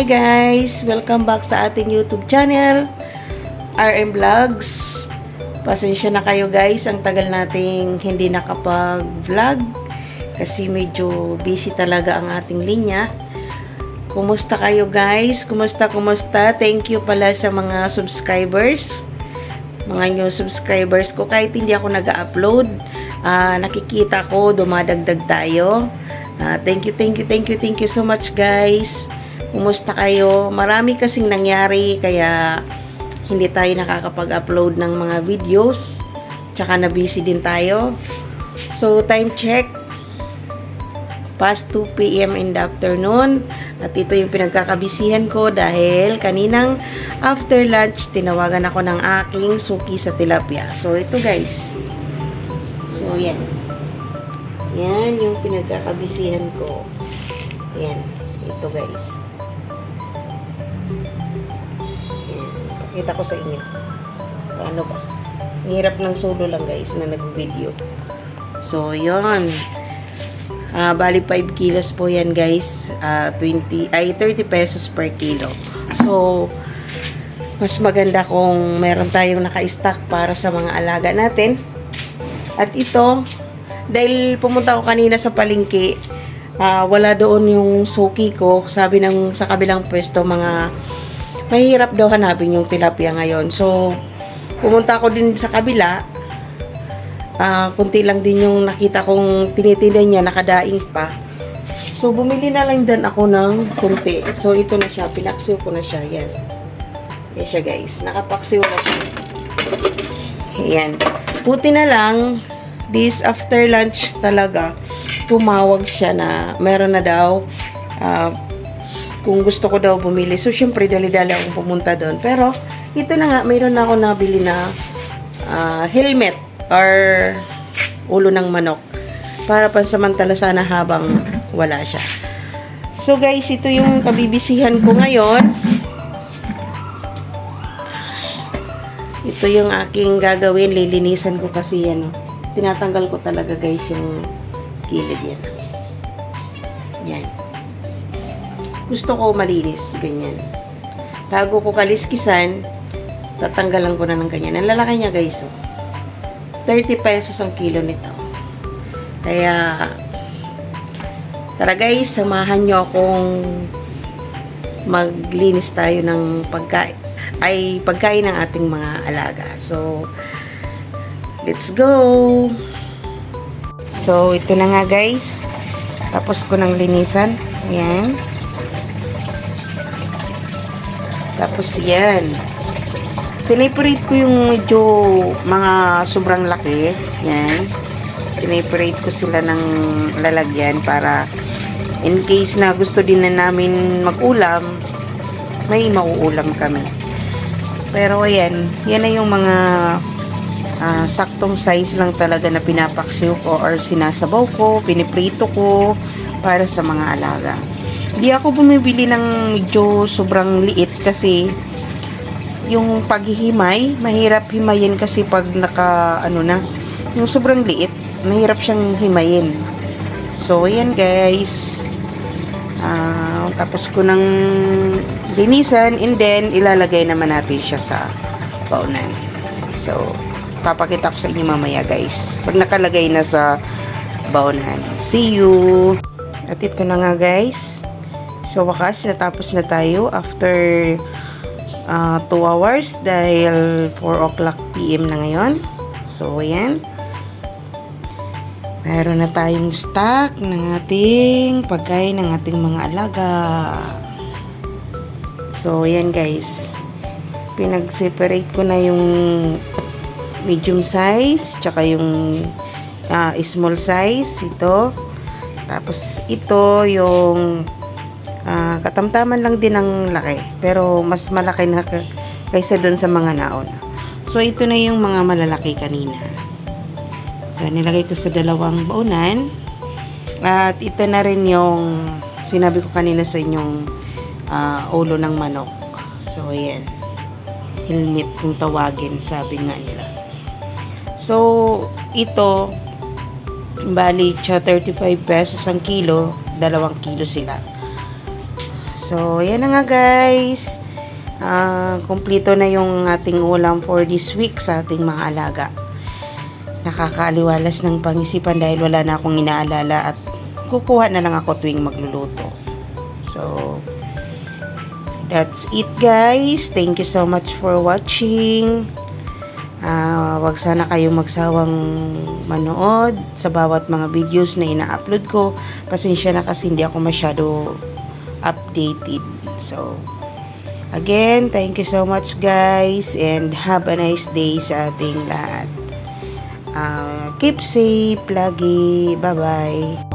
Hi guys! Welcome back sa ating YouTube channel, RM Vlogs. Pasensya na kayo guys, ang tagal nating hindi nakapag-vlog kasi medyo busy talaga ang ating linya. Kumusta kayo guys? Kumusta? Thank you pala sa mga subscribers. Mga new subscribers ko, kahit hindi ako nag-upload, nakikita ko dumadagdag tayo. Thank you so much guys. Kumusta kayo? Marami kasing nangyari kaya hindi tayo nakakapag-upload ng mga videos. Tsaka na busy din tayo. So time check, past 2 PM in the afternoon. At ito yung pinagkakabisihan ko dahil kaninang after lunch tinawagan ako ng aking suki sa tilapia. So ito guys. So yan. Yan yung pinagkakabisihan ko. Yan. Ito guys. Kita ko sa inyo. Paano ba? Hirap ng solo lang guys na nag-video. So, yun. Bali 5 kilos po yan guys. 30 pesos per kilo. So, mas maganda kung meron tayong naka-stock para sa mga alaga natin. At ito, dahil pumunta ako kanina sa palengke, wala doon yung suki ko. Sabi ng sa kabilang pwesto, mahirap daw hanapin yung tilapia ngayon. So, pumunta ako din sa kabila. Kunti lang din yung nakita kong tinitinda niya, nakadaing pa. So, bumili na lang din ako ng kunti. So, ito na siya. Pinaksiw ko na siya. Yan. Yan siya guys. Nakapaksiw na siya. Yan. Puti na lang, this after lunch talaga, tumawag siya na meron na daw kung gusto ko daw bumili. So, syempre, dali-dali akong pumunta doon. Pero, ito na nga, mayroon na ako nabili na helmet or ulo ng manok para pansamantala sana habang wala siya. So, guys, ito yung kabibisihan ko ngayon. Ito yung aking gagawin. Lilinisan ko kasi yan. Tinatanggal ko talaga, guys, yung gilid yan. Yan. Gusto ko malinis, ganyan. Bago ko kaliskisan, tatanggalan ko na ng ganyan. Ang lalaki niya guys, 30 pesos ang kilo nito. Kaya, tara guys, samahan nyo akong maglinis tayo ng pagkain ng ating mga alaga. So, let's go! So, ito na nga guys. Tapos ko ng linisan. Ayan. Tapos yan. Sineparate ko yung medyo mga sobrang laki. Yan. Sineparate ko sila ng lalagyan para in case na gusto din na namin mag-ulam, may mauulam kami. Pero ayan, yan na yung mga saktong size lang talaga na pinapaksiw ko or sinasabaw ko, piniprito ko para sa mga alaga. Hindi ako bumibili ng medyo sobrang liit kasi yung paghihimay, mahirap himayin kasi pag yung sobrang liit, mahirap siyang himayin. So, ayan guys. Tapos ko ng linisan and then ilalagay naman natin siya sa baunan. So, papakita ko sa inyo mamaya guys. Pag nakalagay na sa baunan. See you! At ito na nga guys. So, wakas, natapos na tayo after 2 hours dahil 4 o'clock PM na ngayon. So, ayan. Mayroon na tayong stock ng ating pagkain ng ating mga alaga. So, ayan guys. Pinag-separate ko na yung medium size, tsaka yung small size. Ito. Tapos, ito yung katamtaman lang din ang laki, pero mas malaki na kaysa doon sa mga nauna. So, ito na yung mga malalaki kanina. So, nilagay ko sa dalawang baunan. At ito na rin yung sinabi ko kanina sa inyong ulo ng manok. So, ayan. Helmet kung tawagin, sabi nga nila. So, ito, bali, 35 pesos ang kilo, 2 kilo sila. So, yan na nga guys. Kumpleto na yung ating ulam for this week sa ating mga alaga. Nakakaaliwalas ng pangisipan dahil wala na akong inaalala at kukuha na lang ako tuwing magluluto. So, that's it guys. Thank you so much for watching. Wag sana kayong magsawang manood sa bawat mga videos na ina-upload ko. Pasensya na kasi hindi ako masyado updated. So, again, thank you so much guys and have a nice day sa ating lahat. Keep safe lagi. Bye-bye.